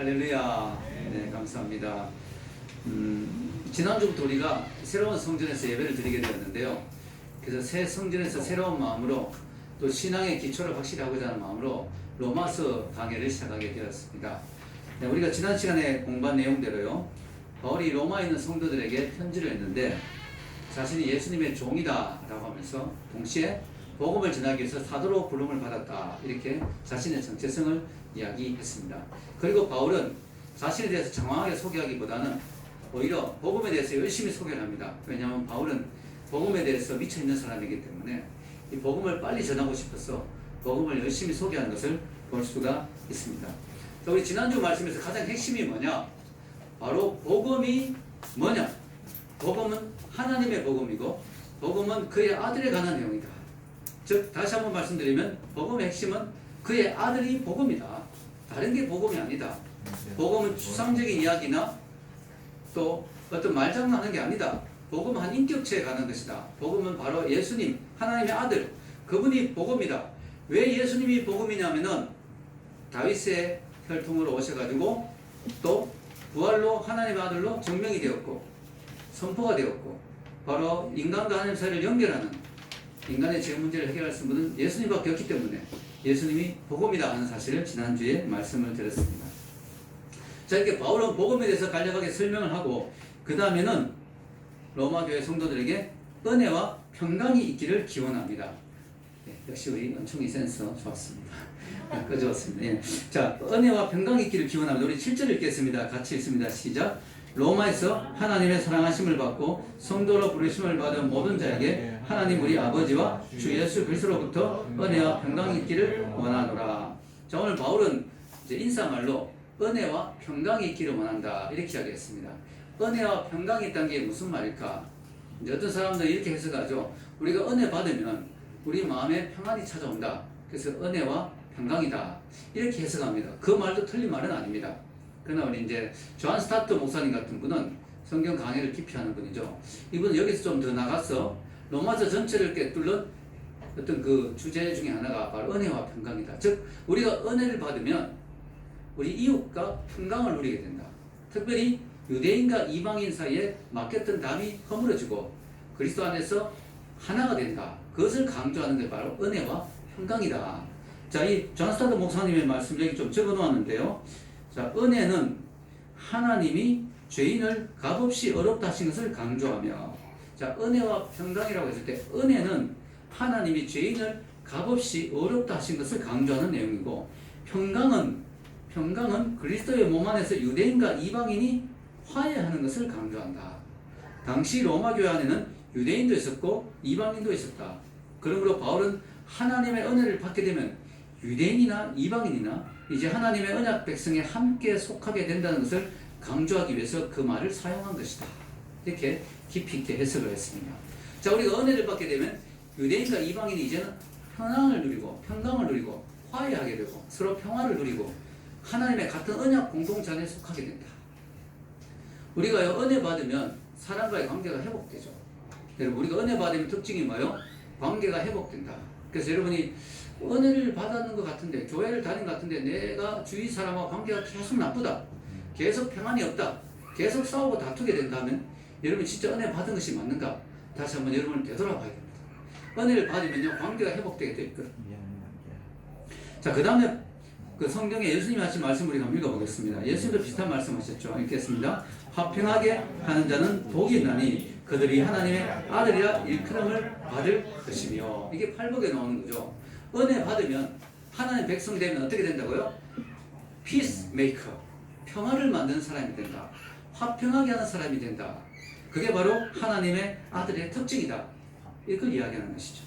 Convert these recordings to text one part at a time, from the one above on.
할렐루야. 네, 감사합니다. 지난주부터 우리가 새로운 성전에서 예배를 드리게 되었는데요. 그래서 새 성전에서 새로운 마음으로 또 신앙의 기초를 확실히 하고자 하는 마음으로 로마서 강해를 시작하게 되었습니다. 네, 우리가 지난 시간에 공부한 내용대로요, 바울이 로마에 있는 성도들에게 편지를 했는데 자신이 예수님의 종이다 라고 하면서 동시에 복음을 전하기 위해서 사도로 부름을 받았다, 이렇게 자신의 정체성을 이야기했습니다. 그리고 바울은 자신에 대해서 장황하게 소개하기보다는 오히려 복음에 대해서 열심히 소개를 합니다. 왜냐하면 바울은 복음에 대해서 미쳐있는 사람이기 때문에 이 복음을 빨리 전하고 싶어서 복음을 열심히 소개하는 것을 볼 수가 있습니다. 자, 우리 지난주 말씀에서 가장 핵심이 뭐냐? 바로 복음이 뭐냐? 복음은 하나님의 복음이고 복음은 그의 아들에 관한 내용이다. 즉, 다시 한번 말씀드리면 복음의 핵심은 그의 아들이 복음이다. 다른 게 복음이 아니다. 복음은 추상적인 이야기나 또 어떤 말장난하는 게 아니다. 복음은 한 인격체에 관한 것이다. 복음은 바로 예수님, 하나님의 아들, 그분이 복음이다. 왜 예수님이 복음이냐면은 다윗의 혈통으로 오셔가지고 또 부활로 하나님의 아들로 증명이 되었고 선포가 되었고, 바로 인간과 하나님 사이를 연결하는, 인간의 죄 문제를 해결할 수 있는 분은 예수님밖에 없기 때문에 예수님이 복음이다 하는 사실을 지난주에 말씀을 드렸습니다. 자, 이렇게 바울은 복음에 대해서 간략하게 설명을 하고 그 다음에는 로마 교회 성도들에게 은혜와 평강이 있기를 기원합니다. 네, 역시 우리 은총이 센서 좋았습니다. 끄적었습니다. 예. 자, 은혜와 평강이 있기를 기원합니다. 우리 7절 읽겠습니다. 같이 읽습니다. 시작. 로마에서 하나님의 사랑하심을 받고 성도로 부르심을 받은 모든 자에게 하나님 우리 아버지와 주 예수 그리스도로부터 은혜와 평강이 있기를 원하노라. 자, 오늘 바울은 이제 인사말로 은혜와 평강이 있기를 원한다, 이렇게 이야기했습니다. 은혜와 평강이 있다는 게 무슨 말일까? 이제 어떤 사람들이 이렇게 해석하죠. 우리가 은혜 받으면 우리 마음에 평안이 찾아온다. 그래서 은혜와 평강이다, 이렇게 해석합니다. 그 말도 틀린 말은 아닙니다. 그러나 우리 이제 존 스타트 목사님 같은 분은 성경 강해를 깊이 하는 분이죠. 이분은 여기서 좀 더 나가서 로마서 전체를 꿰뚫는 어떤 그 주제 중에 하나가 바로 은혜와 평강이다. 즉, 우리가 은혜를 받으면 우리 이웃과 평강을 누리게 된다. 특별히 유대인과 이방인 사이에 막혔던 담이 허물어지고 그리스도 안에서 하나가 된다. 그것을 강조하는 게 바로 은혜와 평강이다. 자, 이 존 스타트 목사님의 말씀 여기 좀 적어 놓았는데요. 자, 은혜는 하나님이 죄인을 값없이 어렵다 하신 것을 강조하며, 자, 은혜와 평강이라고 했을 때 은혜는 하나님이 죄인을 값없이 어렵다 하신 것을 강조하는 내용이고, 평강은 그리스도의 몸 안에서 유대인과 이방인이 화해하는 것을 강조한다. 당시 로마 교회 안에는 유대인도 있었고 이방인도 있었다. 그러므로 바울은 하나님의 은혜를 받게 되면 유대인이나 이방인이나 이제 하나님의 언약 백성에 함께 속하게 된다는 것을 강조하기 위해서 그 말을 사용한 것이다. 이렇게 깊이 있게 해석을 했습니다. 자, 우리가 은혜를 받게 되면 유대인과 이방인이 이제는 평안을 누리고 평강을 누리고 화해하게 되고 서로 평화를 누리고 하나님의 같은 언약 공동체 안에 속하게 된다. 우리가 은혜 받으면 사람과의 관계가 회복되죠. 여러분, 우리가 은혜 받으면 특징이 뭐예요? 관계가 회복된다. 그래서 여러분이 은혜를 받았는 것 같은데, 교회를 다닌 것 같은데 내가 주위 사람과 관계가 계속 나쁘다, 계속 평안이 없다, 계속 싸우고 다투게 된다면 여러분 진짜 은혜 받은 것이 맞는가? 다시 한번 여러분을 되돌아봐야 됩니다. 은혜를 받으면요, 관계가 회복되게 될 거예요. 자, 그 다음에 그 성경에 예수님이 하신 말씀 우리가 한번 읽어보겠습니다. 예수님도 비슷한 말씀 하셨죠. 읽겠습니다. 화평하게 하는 자는 복이 있나니 그들이 하나님의 아들이라 일컬음을 받을 것이며. 이게 팔복에 나오는 거죠. 은혜 받으면 하나님 백성 되면 어떻게 된다고요? 피스메이커, 평화를 만드는 사람이 된다. 화평하게 하는 사람이 된다. 그게 바로 하나님의 아들의 특징이다. 이걸 이야기하는 것이죠.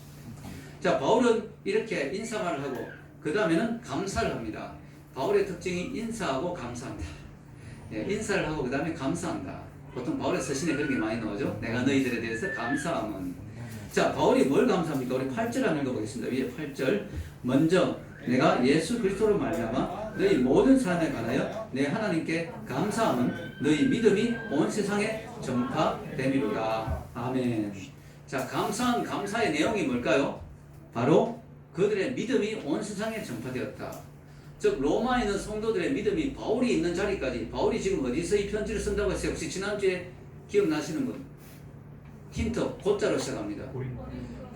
자, 바울은 이렇게 인사말을 하고 그 다음에는 감사를 합니다. 바울의 특징이 인사하고 감사한다. 예, 인사를 하고 그 다음에 감사한다. 보통 바울의 서신에 그런 게 많이 나오죠. 내가 너희들에 대해서 감사함은. 자, 바울이 뭘 감사합니까? 우리 8절 한번 읽어보겠습니다. 위에 8절. 먼저 내가 예수 그리스도로 말미암아 너희 모든 사람에 관하여 내 하나님께 감사함은 너희 믿음이 온 세상에 전파됨이로다. 아멘. 자, 감사의 내용이 뭘까요? 바로 그들의 믿음이 온 세상에 전파되었다. 자, 즉 로마에 있는 성도들의 믿음이 바울이 있는 자리까지, 바울이 지금 어디서 이 편지를 쓴다고 했어요? 혹시 지난주에 기억나시는 분? 힌트, 고자로 시작합니다.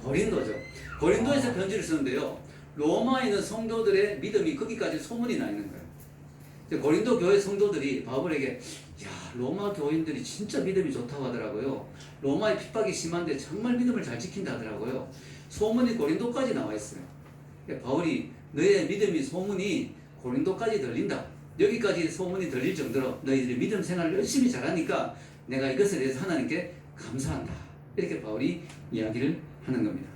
고린도죠. 고린도에서 편지를 쓰는데요, 로마에 있는 성도들의 믿음이 거기까지 소문이 나 있는 거예요. 고린도 교회 성도들이 바울에게, 야, 로마 교인들이 진짜 믿음이 좋다고 하더라고요. 로마의 핍박이 심한데 정말 믿음을 잘 지킨다 하더라고요. 소문이 고린도까지 나와 있어요. 바울이, 너의 믿음이 소문이 고린도까지 들린다. 여기까지 소문이 들릴 정도로 너희들이 믿음 생활을 열심히 잘하니까 내가 이것에 대해서 하나님께 감사한다. 이렇게 바울이 이야기를 하는 겁니다.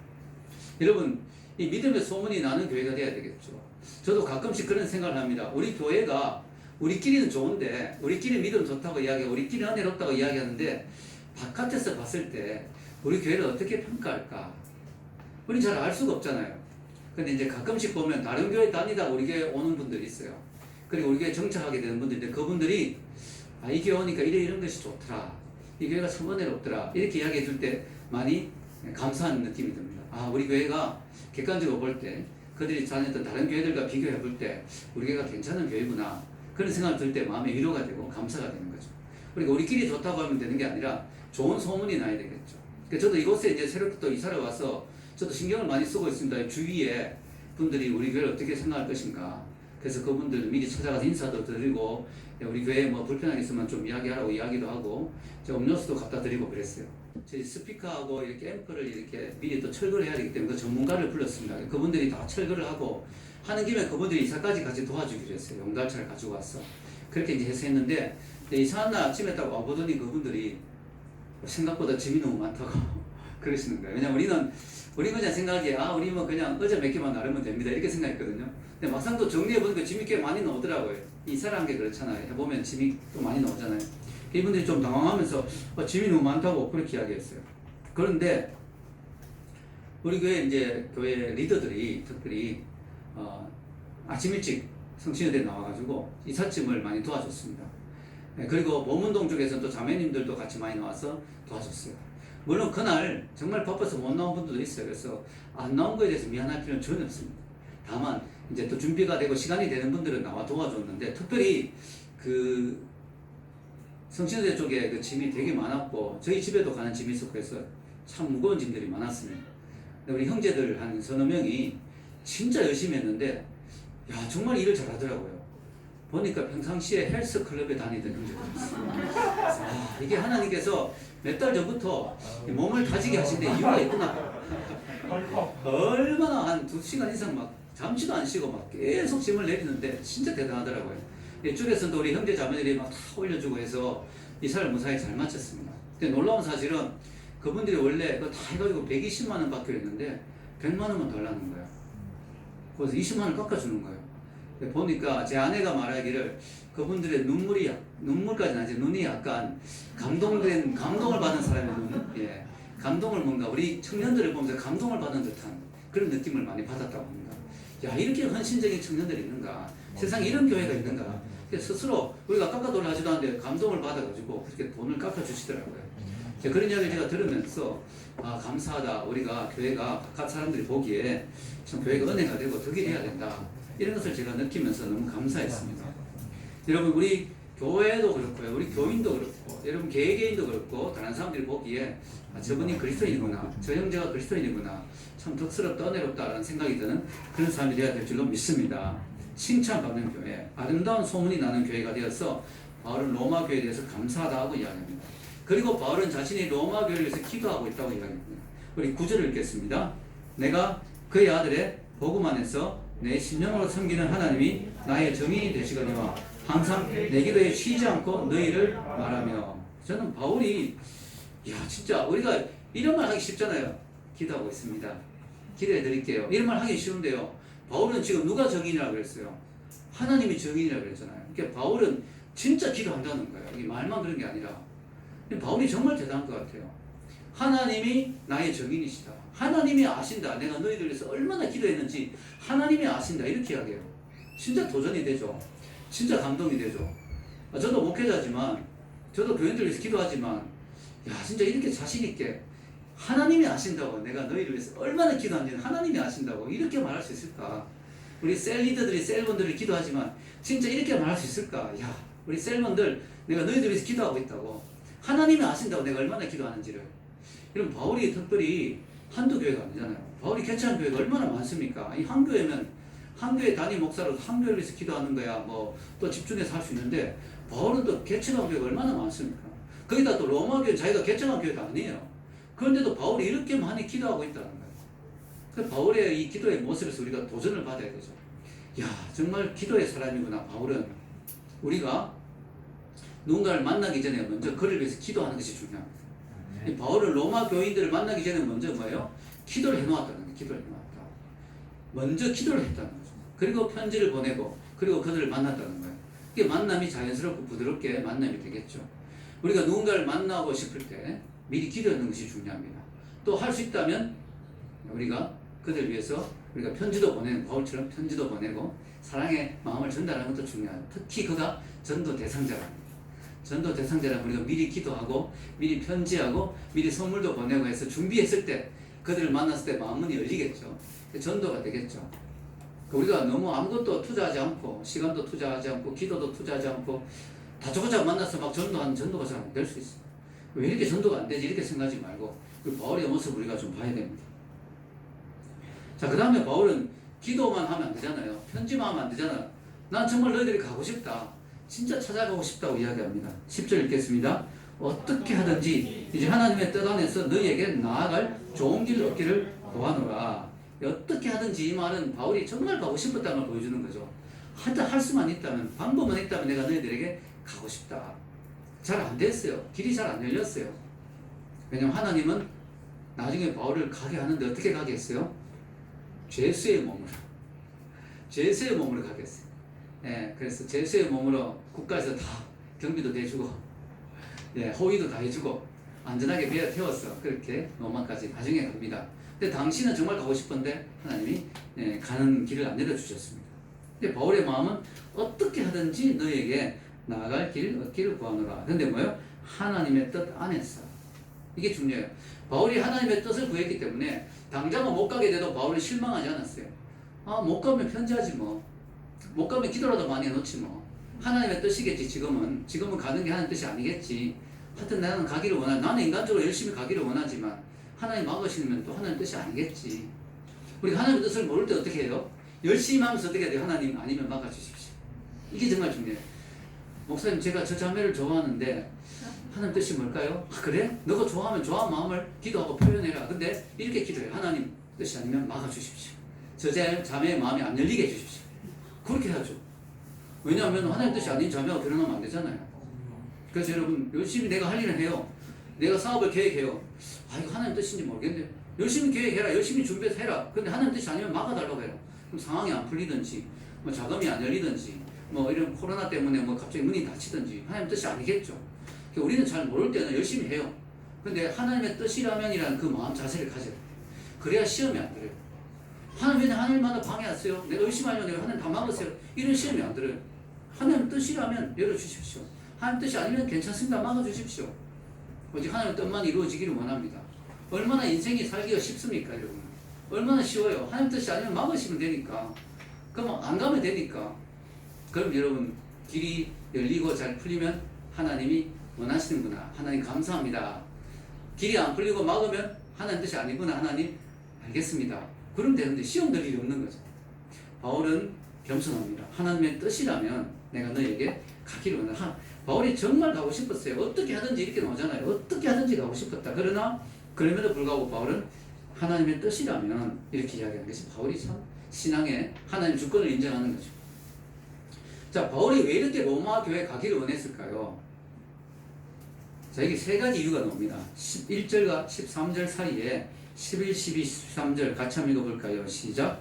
여러분, 이 믿음의 소문이 나는 교회가 돼야 되겠죠. 저도 가끔씩 그런 생각을 합니다. 우리 교회가 우리끼리는 좋은데, 우리끼리 믿음 좋다고 이야기하고 우리끼리 은혜롭다고 이야기하는데 바깥에서 봤을 때 우리 교회를 어떻게 평가할까? 우리 잘 알 수가 없잖아요. 근데 이제 가끔씩 보면 다른 교회 다니다 우리 교회 오는 분들이 있어요. 그리고 우리 교회 정착하게 되는 분들인데, 그분들이 이 교회 오니까 이런 것이 좋더라, 이 교회가 참 은혜롭더라, 이렇게 이야기해 줄 때 많이 감사한 느낌이 듭니다. 우리 교회가 객관적으로 볼 때, 그들이 다녔던 다른 교회들과 비교해 볼 때 우리 교회가 괜찮은 교회구나, 그런 생각을 들 때 마음의 위로가 되고 감사가 되는 거죠. 그러니까 우리끼리 좋다고 하면 되는 게 아니라 좋은 소문이 나야 되겠죠. 그러니까 저도 이곳에 이제 새롭게 또 이사를 와서 저도 신경을 많이 쓰고 있습니다. 주위에 분들이 우리 교회를 어떻게 생각할 것인가. 그래서 그분들 미리 찾아가서 인사도 드리고, 우리 교회에 뭐 불편한 게 있으면 좀 이야기하라고 이야기도 하고, 제가 음료수도 갖다 드리고 그랬어요. 저희 스피커하고 이렇게 앰프를 이렇게 미리 또 철거를 해야 되기 때문에 그 전문가를 불렀습니다. 그분들이 다 철거를 하고 하는 김에 그분들이 이사까지 같이 도와주기로 했어요. 용달차를 가지고 와서. 그렇게 이제 해서 했는데, 이사한 날 아침에 딱 와보더니 그분들이 생각보다 짐이 너무 많다고 그러시는 거예요. 왜냐면 우리는 그냥 생각하기에, 우리 뭐 그냥 의자 몇 개만 나르면 됩니다, 이렇게 생각했거든요. 근데 막상 또 정리해보니까 짐이 꽤 많이 나오더라고요. 이사라는 게 그렇잖아요. 해보면 짐이 또 많이 나오잖아요. 이분들이 좀 당황하면서 짐이 너무 많다고 그렇게 이야기했어요. 그런데 우리 교회 이제 교회 리더들이 특별히 아침 일찍 성신여대에 나와가지고 이삿짐을 많이 도와줬습니다. 그리고 보문동 쪽에서는 또 자매님들도 같이 많이 나와서 도와줬어요. 물론 그날 정말 바빠서 못 나온 분들도 있어요. 그래서 안 나온 거에 대해서 미안할 필요는 전혀 없습니다. 다만 이제 또 준비가 되고 시간이 되는 분들은 나와 도와줬는데, 특별히 그 성신여대 쪽에 그 짐이 되게 많았고 저희 집에도 가는 짐이 있었고 해서 참 무거운 짐들이 많았습니다. 우리 형제들 한 서너 명이 진짜 열심히 했는데, 정말 일을 잘하더라고요. 보니까 평상시에 헬스클럽에 다니던 형제들이 있어요. 이게 하나님께서 몇 달 전부터 몸을 다지게 하신 데 이유가 있구나. 얼마나 한 2시간 이상 막 잠시도 안 쉬고 막 계속 짐을 내리는데 진짜 대단하더라고요. 이쪽에서도 우리 형제 자매들이 막 다 올려주고 해서 이사를 무사히 잘 마쳤습니다. 근데 놀라운 사실은 그분들이 원래 그거 다 해가지고 120만 원 받기로 했는데 100만 원만 달라는 거예요. 그래서 20만 원 깎아주는 거예요. 보니까 제 아내가 말하기를 그분들의 눈물까지는 아니지, 눈이 약간 감동을 받은 사람의 눈, 감동을 뭔가 우리 청년들을 보면서 감동을 받은 듯한 그런 느낌을 많이 받았다고 합니다. 이렇게 헌신적인 청년들이 있는가, 세상에 이런 교회가 있는가. 스스로 우리가 깎아달라 하지도 않는데 감동을 받아가지고 그렇게 돈을 깎아주시더라고요. 그런 이야기를 제가 들으면서 감사하다. 우리가 교회가 바깥 사람들이 보기에 참 교회가 은혜가 되고 덕이 돼야 된다, 이런 것을 제가 느끼면서 너무 감사했습니다. 여러분, 우리 교회도 그렇고요, 우리 교인도 그렇고, 여러분 개개인도 그렇고, 다른 사람들이 보기에 저분이 그리스도인이구나, 저 형제가 그리스도인이구나, 참 덕스럽다, 은혜롭다라는 생각이 드는 그런 사람이 되어야 될 줄로 믿습니다. 칭찬받는 교회, 아름다운 소문이 나는 교회가 되어서 바울은 로마 교회에 대해서 감사하다 하고 이야기합니다. 그리고 바울은 자신이 로마 교회를 위해서 기도하고 있다고 이야기합니다. 우리 9절을 읽겠습니다. 내가 그의 아들의 복음 안에서 내 심령으로 섬기는 하나님이 나의 정인이 되시거니와 항상 내 기도에 쉬지 않고 너희를 말하며. 저는 바울이 진짜 우리가 이런 말 하기 쉽잖아요. 기도하고 있습니다, 기도해 드릴게요, 이런 말 하기 쉬운데요, 바울은 지금 누가 정인이라고 그랬어요? 하나님이 정인이라고 그랬잖아요. 그러니까 바울은 진짜 기도한다는 거예요. 이게 말만 그런 게 아니라. 바울이 정말 대단한 것 같아요. 하나님이 나의 정인이시다, 하나님이 아신다, 내가 너희들 위해서 얼마나 기도했는지 하나님이 아신다, 이렇게 이야기해요. 진짜 도전이 되죠. 진짜 감동이 되죠. 저도 목회자지만, 저도 교인들 위해서 기도하지만, 진짜 이렇게 자신 있게 하나님이 아신다고, 내가 너희를 위해서 얼마나 기도하는지 하나님이 아신다고 이렇게 말할 수 있을까? 우리 셀 리더들이 셀분들을 기도하지만 진짜 이렇게 말할 수 있을까? 야, 우리 셀분들 내가 너희들 위해서 기도하고 있다고. 하나님이 아신다고 내가 얼마나 기도하는지를. 여러분 바울이 특별히 한두 교회가 아니잖아요. 바울이 개최한 교회가 얼마나 많습니까? 이 한 교회면 한 교회 단임 목사로 한 교회를 위해서 기도하는 거야. 뭐 또 집중해서 할 수 있는데 바울은 또 개최한 교회가 얼마나 많습니까? 거기다 또 로마 교회 자기가 개최한 교회가 아니에요. 그런데도 바울이 이렇게 많이 기도하고 있다는 거예요. 그 바울의 이 기도의 모습에서 우리가 도전을 받아야 되죠. 야, 정말 기도의 사람이구나. 바울은 우리가 누군가를 만나기 전에 먼저 그를 위해서 기도하는 것이 중요합니다. 이 바울은 로마 교인들을 만나기 전에 먼저 뭐예요? 기도를 해놓았다는 거예요. 기도를 해놓았다. 먼저 기도를 했다는 거죠. 그리고 편지를 보내고 그리고 그들을 만났다는 거예요. 이게 만남이 자연스럽고 부드럽게 만남이 되겠죠. 우리가 누군가를 만나고 싶을 때 미리 기도하는 것이 중요합니다. 또 할 수 있다면 우리가 그들 위해서 우리가 편지도 보내는 바울처럼 편지도 보내고 사랑의 마음을 전달하는 것도 중요해요. 특히 그가 전도 대상자랍니다. 전도 대상자라면 우리가 미리 기도하고 미리 편지하고 미리 선물도 보내고 해서 준비했을 때 그들을 만났을 때 마음문이 열리겠죠. 전도가 되겠죠. 우리가 너무 아무것도 투자하지 않고 시간도 투자하지 않고 기도도 투자하지 않고 다짜고짜 만나서 막 전도하는 전도가 잘 안 될 수 있어요. 왜 이렇게 전도가 안 되지? 이렇게 생각하지 말고 그 바울의 모습을 우리가 좀 봐야 됩니다. 자, 그 다음에 바울은 기도만 하면 안 되잖아요. 편지만 하면 안 되잖아요. 난 정말 너희들이 가고 싶다. 진짜 찾아가고 싶다고 이야기합니다. 10절 읽겠습니다. 어떻게 하든지 이제 하나님의 뜻 안에서 너희에게 나아갈 좋은 길을 얻기를 구하노라. 어떻게 하든지 이 말은 바울이 정말 가고 싶었다는 걸 보여주는 거죠. 할 수만 있다면, 방법만 있다면 내가 너희들에게 가고 싶다. 잘 안 됐어요. 길이 잘 안 열렸어요. 왜냐하면 하나님은 나중에 바울을 가게 하는데 어떻게 가게 했어요? 죄수의 몸으로. 죄수의 몸으로 가게 했어요. 예, 그래서 죄수의 몸으로 국가에서 다 경비도 대주고, 예, 호의도 다 해주고, 안전하게 배에 태워서 그렇게 로마까지 나중에 갑니다. 근데 당신은 정말 가고 싶은데 하나님이 가는 길을 안 열어주셨습니다. 근데 바울의 마음은 어떻게 하든지 너에게 나아갈 길 얻기를 구하노라. 근데 뭐예요? 하나님의 뜻 안에서. 이게 중요해요. 바울이 하나님의 뜻을 구했기 때문에 당장은 못 가게 돼도 바울은 실망하지 않았어요. 아, 못 가면 편지하지 뭐. 못 가면 기도라도 많이 해놓지 뭐. 하나님의 뜻이겠지. 지금은 가는 게 하나님의 뜻이 아니겠지. 하여튼 나는 가기를 원하. 나는 인간적으로 열심히 가기를 원하지만 하나님 막으시면 또 하나님 뜻이 아니겠지. 우리가 하나님의 뜻을 모를 때 어떻게 해요? 열심히 하면서 어떻게 해야 돼요? 하나님 아니면 막아주십시오. 이게 정말 중요해요. 목사님, 제가 저 자매를 좋아하는데 하나님 뜻이 뭘까요? 아, 그래? 너가 좋아하면 좋아한 마음을 기도하고 표현해라. 근데 이렇게 기도해. 하나님 뜻이 아니면 막아주십시오. 저 자매의 마음이 안 열리게 해주십시오. 그렇게 해야죠. 왜냐하면 하나님 뜻이 아닌 자매와 결혼하면 안 되잖아요. 그래서 여러분, 열심히 내가 할 일을 해요. 내가 사업을 계획해요. 아, 이거 하나님 뜻인지 모르겠는데 열심히 계획해라. 열심히 준비해서 해라. 근데 하나님 뜻이 아니면 막아달라고 해요. 그럼 상황이 안 풀리든지 뭐 자금이 안 열리든지 뭐 이런 코로나 때문에 뭐 갑자기 문이 닫히든지 하나님 뜻이 아니겠죠. 그러니까 우리는 잘 모를 때는 열심히 해요. 근데 하나님의 뜻이라면이라는 그 마음 자세를 가져야 돼요. 그래야 시험이 안 들어요. 하나님 왜 하늘마다 방해하세요? 내가 열심히 하려고 내가 하나님 다 막으세요. 이런 시험이 안 들어요. 하나님 뜻이라면 열어주십시오. 하나님 뜻이 아니면 괜찮습니다. 막아주십시오. 오직 하나님의 뜻만 이루어지기를 원합니다. 얼마나 인생이 살기가 쉽습니까, 여러분? 얼마나 쉬워요. 하나님 뜻이 아니면 막으시면 되니까. 그럼 안 가면 되니까. 그럼 여러분, 길이 열리고 잘 풀리면 하나님이 원하시는구나. 하나님 감사합니다. 길이 안 풀리고 막으면 하나님 뜻이 아니구나. 하나님 알겠습니다. 그럼 되는데 시험 될 일이 없는 거죠. 바울은 겸손합니다. 하나님의 뜻이라면 내가 너에게 가기를 원한다. 바울이 정말 가고 싶었어요. 어떻게 하든지 이렇게 나오잖아요. 어떻게 하든지 가고 싶었다. 그러나 그럼에도 불구하고 바울은 하나님의 뜻이라면 이렇게 이야기하는 것이 바울이 참 신앙의 하나님 주권을 인정하는 거죠. 자, 바울이 왜 이렇게 로마 교회에 가기를 원했을까요? 자, 여기 세 가지 이유가 나옵니다. 11절과 13절 사이에 11, 12, 13절 같이 한번 읽어볼까요? 시작.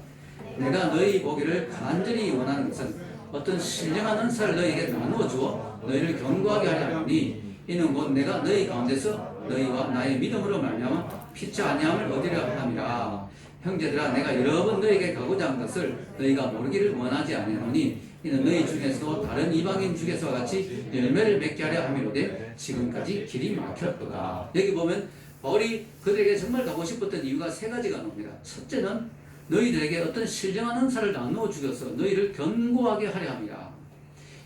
내가 너희 보기를 간절히 원하는 것은 어떤 신령한 은사를 너희에게 나누어 주어 너희를 견고하게 하려 하니 이는 곧 내가 너희 가운데서 너희와 나의 믿음으로 말미암아 피차 아니함을 얻으려 함이라. 형제들아, 내가 여러 번 너희에게 가고자 한 것을 너희가 모르기를 원하지 아니하노니 이는 너희 중에서도 다른 이방인 중에서와 같이 열매를 맺게 하려 함이로되 지금까지 길이 막혔도다. 여기 보면 바울이 그들에게 정말 가고 싶었던 이유가 세 가지가 나옵니다. 첫째는 너희들에게 어떤 신령한 은사를 나누어 주셔서 너희를 견고하게 하려 함이라.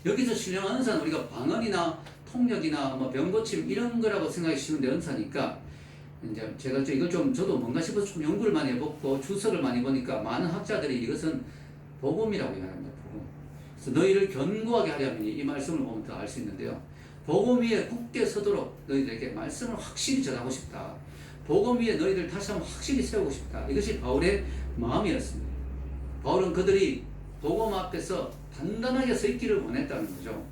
여기서 신령한 은사는 우리가 방언이나 통역이나 뭐 병고침 이런 거라고 생각이 쉬운데 은사니까 이제 제가 이걸 좀 저도 뭔가 싶어서 좀 연구를 많이 해봤고 주석을 많이 보니까 많은 학자들이 이것은 복음이라고 얘기합니다. 복음. 그래서 너희를 견고하게 하려 함이니 이 말씀을 보면 더 알 수 있는데요. 복음 위에 굳게 서도록 너희들에게 말씀을 확실히 전하고 싶다. 복음 위에 너희들 다시 한번 확실히 세우고 싶다. 이것이 바울의 마음이었습니다. 바울은 그들이 복음 앞에서 단단하게 서 있기를 원했다는 거죠.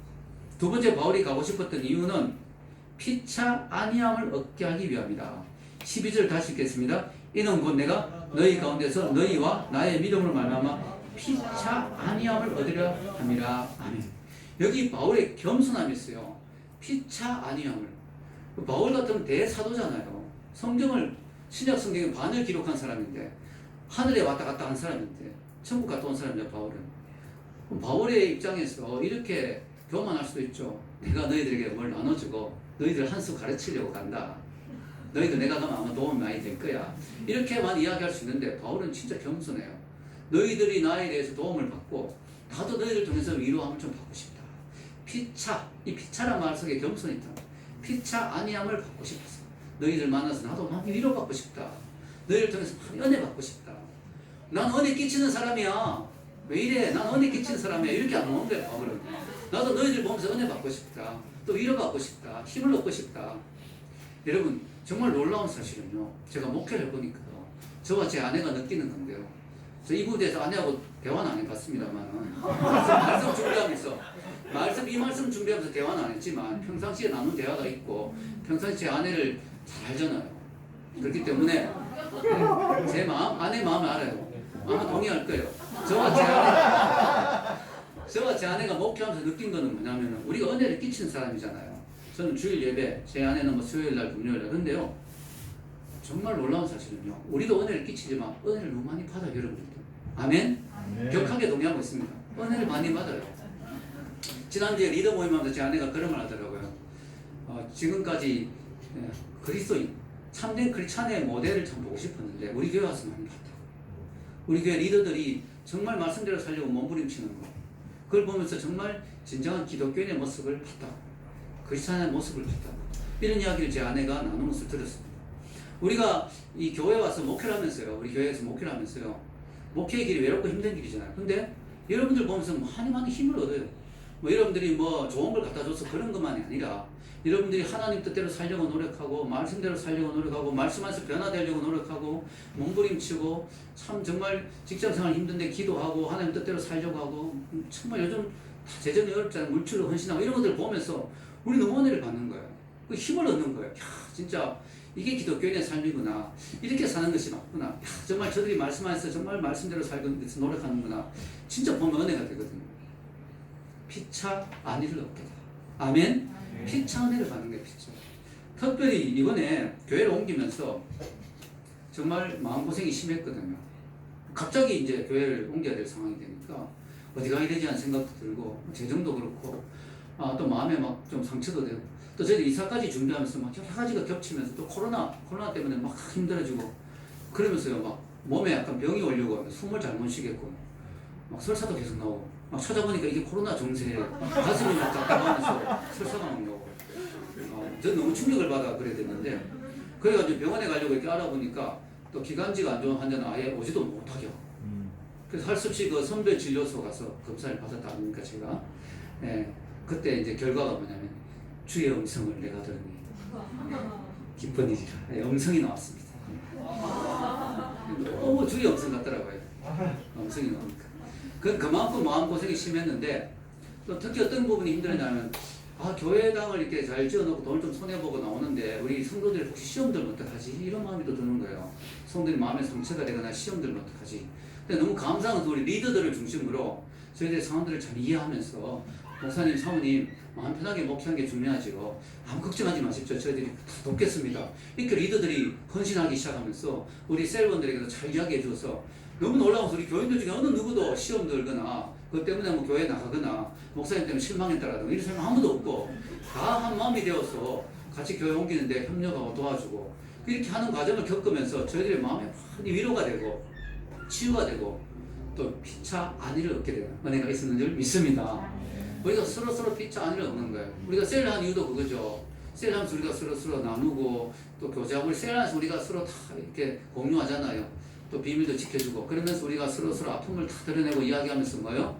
두 번째 바울이 가고 싶었던 이유는 피차 안위함을 얻게 하기 위함이다. 12절 다시 읽겠습니다. 이는 곧 내가 너희 가운데서 너희와 나의 믿음으로 말미암아 피차 안위함을 얻으려 함이라. 아멘. 여기 바울의 겸손함이 있어요. 피차 안위함을. 바울 같은 대사도잖아요. 성경을 신약 성경의 반을 기록한 사람인데 하늘에 왔다 갔다 한 사람인데 천국 갔다 온 사람이죠. 바울은. 바울의 입장에서 이렇게 교만할 수도 있죠. 내가 너희들에게 뭘 나눠주고 너희들 한 수 가르치려고 간다. 너희들 내가 가면 아마 도움이 많이 될 거야. 이렇게만 이야기할 수 있는데 바울은 진짜 겸손해요. 너희들이 나에 대해서 도움을 받고 나도 너희들 통해서 위로함을 좀 받고 싶다. 피차, 이 피차란 말 속에 겸손이 있다. 피차 안위함을 받고 싶었어. 너희들 만나서 나도 많이 위로받고 싶다. 너희들 통해서 많이 은혜 받고 싶다. 난 은혜 끼치는 사람이야. 왜 이래? 난 은혜 끼치는 사람이야. 이렇게 안 오는 거야, 바울은. 나도 너희들 보면서 은혜 받고 싶다. 또 위로받고 싶다. 힘을 얻고 싶다. 여러분, 정말 놀라운 사실은요. 제가 목회를 해보니까 저와 제 아내가 느끼는 건데요. 저 이 부대에서 아내하고 대화는 안 해봤습니다만 말씀 준비하면서 이 말씀 준비하면서 대화는 안 했지만 평상시에 나눈 대화가 있고 평상시에 제 아내를 잘 알잖아요. 그렇기 때문에 제 마음, 아내 마음을 알아요. 아마 동의할 거예요. 저와 제 아내가 목회하면서 느낀 거는 뭐냐면 우리가 은혜를 끼치는 사람이잖아요. 저는 주일 예배, 제 아내는 뭐 수요일 날, 금요일 날. 근데요, 정말 놀라운 사실은요. 우리도 은혜를 끼치지만 은혜를 너무 많이 받아요, 여러분들. 아멘? 아멘. 격하게 동의하고 있습니다. 은혜를 많이 받아요. 지난주에 리더 모임하면서 제 아내가 그런 말 하더라고요. 지금까지 그리스도인, 참된 크리스찬의 모델을 참 보고 싶었는데 우리 교회 와서 많이 봤다. 우리 교회 리더들이 정말 말씀대로 살려고 몸부림치는 거. 그걸 보면서 정말 진정한 기독교인의 모습을 봤다. 크리스찬의 모습을 봤다. 이런 이야기를 제 아내가 나누면서 들었습니다. 우리가 이 교회 와서 목회를 하면서요. 우리 교회에서 목회를 하면서요. 목회의 길이 외롭고 힘든 길이잖아요. 근데 여러분들 보면서 많이 힘을 얻어요. 뭐 여러분들이 뭐 좋은 걸 갖다 줘서 그런 것만이 아니라 여러분들이 하나님 뜻대로 살려고 노력하고 말씀대로 살려고 노력하고 말씀 안에서 변화되려고 노력하고 몸부림치고 참 정말 직장생활 힘든데 기도하고 하나님 뜻대로 살려고 하고 정말 요즘 재정이 어렵잖아요. 물질로 헌신하고 이런 것들을 보면서 우리 너무 은혜를 받는 거예요. 그 힘을 얻는 거예요. 야, 진짜 이게 기독교인의 삶이구나. 이렇게 사는 것이 맞구나. 야, 정말 저들이 말씀 안에서 정말 말씀대로 살기 위해서 노력하는구나. 진짜 보면 은혜가 되거든요. 피차 안위를 얻게 돼. 아멘? 피차 은혜를 받는 게 피차. 특별히 이번에 교회를 옮기면서 정말 마음고생이 심했거든요. 갑자기 이제 교회를 옮겨야 될 상황이 되니까 어디 가야 되지 않은 생각도 들고 재정도 그렇고 또 마음에 막 좀 상처도 되고 또 저희들 이사까지 준비하면서 막 여러 가지가 겹치면서 또 코로나 때문에 막 힘들어지고 그러면서요 막 몸에 약간 병이 오려고 숨을 잘 못 쉬겠고 막 설사도 계속 나오고 막 찾아보니까 이게 코로나 증세에 가슴이 막 답답하면서 설사가 막 나오고 저는 너무 충격을 받아 그래야 됐는데 그래가지고 병원에 가려고 이렇게 알아보니까 또 기관지가 안 좋은 환자는 아예 오지도 못하게 하고 그래서 할 수 없이 그 선별 진료소 가서 검사를 받았다 아닙니까 제가 그때 이제 결과가 뭐냐면 주의 음성을 내가 들으니 기쁜 일이라 음성이 나왔습니다. 너무 주의 음성 같더라고요. 음성이 나오니까 그만큼 마음고생이 심했는데 또 특히 어떤 부분이 힘들었냐면 교회당을 이렇게 잘 지어놓고 돈을 좀 손해보고 나오는데 우리 성도들이 혹시 시험 들면 어떡하지? 이런 마음이 또 드는 거예요. 성도들이 마음에 상처가 되거나 시험 들면 어떡하지? 근데 너무 감사한 것은 우리 리더들을 중심으로 저희들의 상황들을 잘 이해하면서 목사님, 사모님 마음 편하게 목회하는 게 중요하죠. 아무 걱정하지 마십시오. 저희들이 다 돕겠습니다. 이렇게 리더들이 헌신하기 시작하면서 우리 셀원들에게도 잘 이야기해 줘서 너무 놀라워서 우리 교인들 중에 어느 누구도 시험 들거나 그것 때문에 뭐 교회 나가거나 목사님 때문에 실망했다라든가 이런 사람 아무도 없고 다 한 마음이 되어서 같이 교회 옮기는데 협력하고 도와주고 이렇게 하는 과정을 겪으면서 저희들의 마음에 많이 위로가 되고 치유가 되고 또 피차 안위를 얻게 되는 은혜가 있었는 줄 믿습니다. 우리가 서로 피차 안위를 얻는 거예요. 우리가 셀을 한 이유도 그거죠. 셀 하면서 우리가 서로 나누고 또 교제하고 셀 하면서 우리가 서로 다 이렇게 공유하잖아요. 또 비밀도 지켜주고 그러면서 우리가 서로 아픔을 다 드러내고 이야기하면서 뭐요?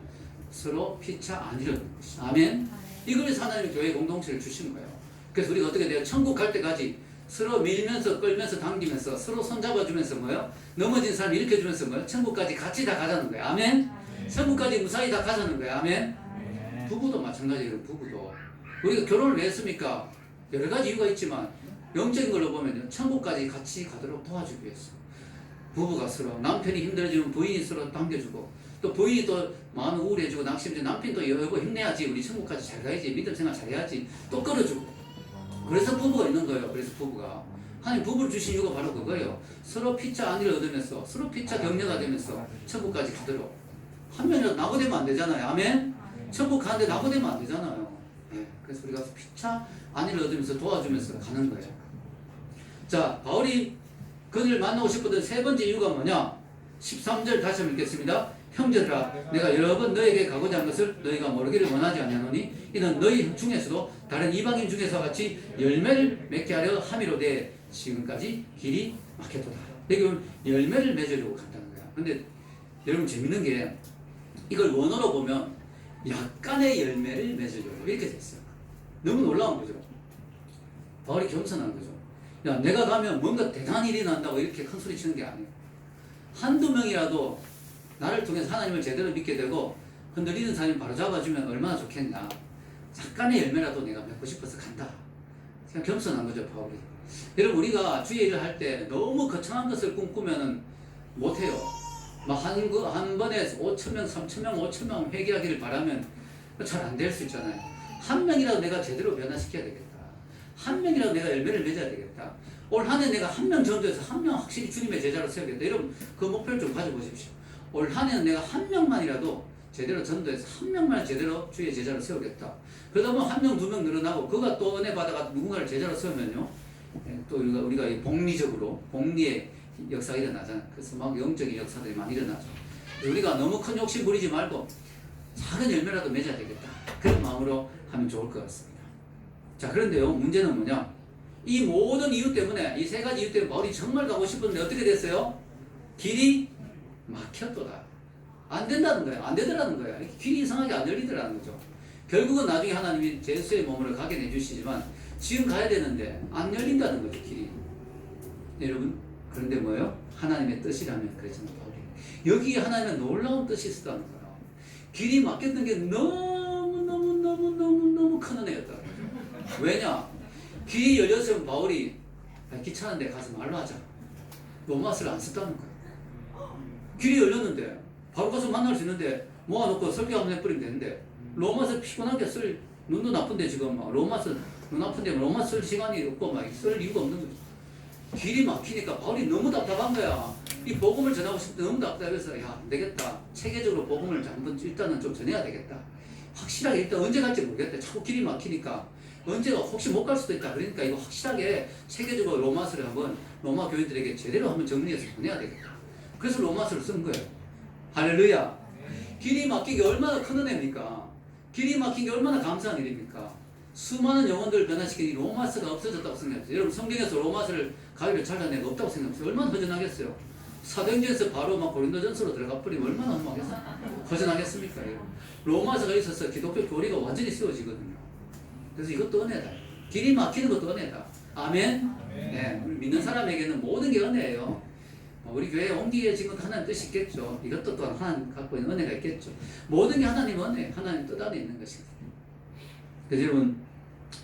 서로 피차 안위를 얻는 것이죠. 아멘. 이걸 위해서 하나님이 교회 공동체를 주신 거예요. 그래서 우리가 어떻게 돼요? 천국 갈 때까지 서로 밀면서 끌면서 당기면서 서로 손잡아주면서 뭐요? 넘어진 사람 일으켜주면서 뭐요? 천국까지 같이 다 가자는 거예요. 아멘. 천국까지 무사히 다 가자는 거예요. 아멘. 부부도 마찬가지예요. 부부도 우리가 결혼을 왜 했습니까? 여러 가지 이유가 있지만 영적인 걸로 보면요, 천국까지 같이 가도록 도와주기 위해서 부부가 서로 남편이 힘들어지면 부인이 서로 당겨주고 또 부인이 또 마음이 우울해지고 낙심해지고 남편도 여보 힘내야지 우리 천국까지 잘 가야지 믿음 생활 잘해야지 또 끌어주고 그래서 부부가 있는 거예요. 그래서 부부가 하나님 부부를 주신 이유가 바로 그거예요. 서로 피차 안위를 얻으면서 서로 피차 격려가 되면서 천국까지 가도록 한 명이라도 낙오되면 안 되잖아요. 아멘. 천국 가는데 낙오되면 안 되잖아요. 네. 그래서 우리가 피차 안위를 얻으면서 도와주면서 가는 거예요. 자, 바울이 그들을 만나고 싶었던 세 번째 이유가 뭐냐? 13절 다시 한번 읽겠습니다. 형제들아, 내가 여러 번 너에게 가고자 한 것을 너희가 모르기를 원하지 아니하노니 이는 너희 중에서도 다른 이방인 중에서 같이 열매를 맺게 하려 함이로되 지금까지 길이 막혔도다. 여기 열매를 맺으려고 간다는 거야. 근데 여러분 재밌는 게 이걸 원어로 보면 약간의 열매를 맺으려고 이렇게 됐어요. 너무 놀라운 거죠. 바울이 겸손한 거죠. 야, 내가 가면 뭔가 대단한 일이 난다고 이렇게 큰 소리 치는 게 아니에요. 한두 명이라도 나를 통해서 하나님을 제대로 믿게 되고 흔들리는 사람이 바로 잡아주면 얼마나 좋겠냐. 약간의 열매라도 내가 맺고 싶어서 간다. 그냥 겸손한 거죠, 바울이. 여러분, 우리가 주의 일을 할 때 너무 거창한 것을 꿈꾸면 못해요. 막 한 번에 5,000명, 3,000명, 5,000명 회개하기를 바라면 잘 안 될 수 있잖아요. 한 명이라도 내가 제대로 변화시켜야 되겠다. 한 명이라도 내가 열매를 맺어야 되겠다. 올 한 해 내가 한 명 전도해서 한 명 확실히 주님의 제자로 세우겠다. 여러분, 그 목표를 좀 가져보십시오. 올 한 해는 내가 한 명만이라도 제대로 전도해서 한 명만 제대로 주의 제자로 세우겠다. 그러다 보면 한 명, 두 명 늘어나고 그가 또 은혜 받아가 누군가를 제자로 세우면요. 또 우리가 복리적으로 복리의 역사가 일어나잖아요. 그래서 막 영적인 역사들이 많이 일어나죠. 우리가 너무 큰 욕심 부리지 말고 작은 열매라도 맺어야 되겠다. 그런 마음으로 하면 좋을 것 같습니다. 자, 그런데요, 문제는 뭐냐? 이 모든 이유 때문에, 이 세 가지 이유 때문에 바울이 정말 가고 싶었는데 어떻게 됐어요? 길이 막혔도다. 안 된다는 거예요. 안 되더라는 거예요. 길이 이상하게 안 열리더라는 거죠. 결국은 나중에 하나님이 제수의 몸으로 가게 해주시지만 지금 가야 되는데 안 열린다는 거죠, 길이. 여러분, 그런데 뭐예요? 하나님의 뜻이라면 그랬잖아요, 바울이. 여기에 하나님의 놀라운 뜻이 있었다는 거예요. 길이 막혔던 게 너무 큰 은혜였다. 왜냐? 길이 열렸으면 바울이 귀찮은데 가서 말로 하자. 로마서를 안 썼다는 거예요. 길이 열렸는데 바로 가서 만날 수 있는데 모아놓고 설교 한번 해버리면 되는데 로마서 피곤하게 쓸 눈도 나쁜데 지금 로마서 눈 아픈데 로마 쓸 시간이 없고 막 쓸 이유가 없는 거죠. 길이 막히니까 바울이 너무 답답한 거야. 이 복음을 전하고 싶은데 너무 답답해서 야, 안 되겠다. 체계적으로 복음을 한번 일단은 좀 전해야 되겠다. 확실하게 일단 언제 갈지 모르겠다. 자꾸 길이 막히니까 언제가 혹시 못 갈 수도 있다. 그러니까 이거 확실하게 체계적으로 로마서를 한번 로마 교인들에게 제대로 한번 정리해서 보내야 되겠다. 그래서 로마서를 쓴 거예요. 할렐루야. 길이 막히기 얼마나 큰 은혜입니까? 길이 막히기 얼마나 감사한 일입니까? 수많은 영혼들을 변화시킨 이 로마서가 없어졌다고 생각해요. 여러분, 성경에서 로마서를 가위를 잘라내가 없다고 생각해요. 얼마나 허전하겠어요. 사도행전에서 바로 막 고린도전서로 들어가 버리면 얼마나 허전하겠습니까? 로마서가 있어서 기독교 교리가 완전히 세워지거든요. 그래서 이것도 은혜다. 길이 막히는 것도 은혜다. 아멘? 네, 우리 믿는 사람에게는 모든 게 은혜예요. 우리 교회에 옮기게 지금 하나님 뜻이 있겠죠. 이것도 또한 하나님 갖고 있는 은혜가 있겠죠. 모든 게 하나님 은혜, 하나님 뜻 안에 있는 것이거든요. 그래서 여러분,